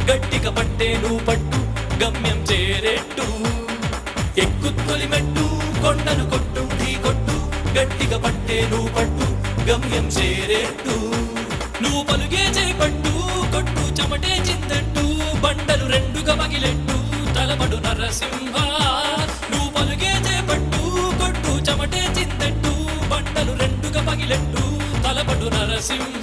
గట్టిగా పట్టేను పట్టు గమ్యం చేరేట్టు ఎక్కు తొలిమెట్టు కొండను కొట్టు ఢీ కొట్టు గట్టిగా పట్టేను పట్టు గమ్యం చేరేట్టు నువ్వు పలుగే చేపట్టు కొట్టు చెమటే చిందట్టు బండలు రెండుగా పగిలెట్టు తలపడు నరసింహ నువ్వు పలుగే చేపట్టు కొట్టు చెమటే చిందట్టు బండలు రెండుగా పగిలెట్టు తలపడు నరసింహ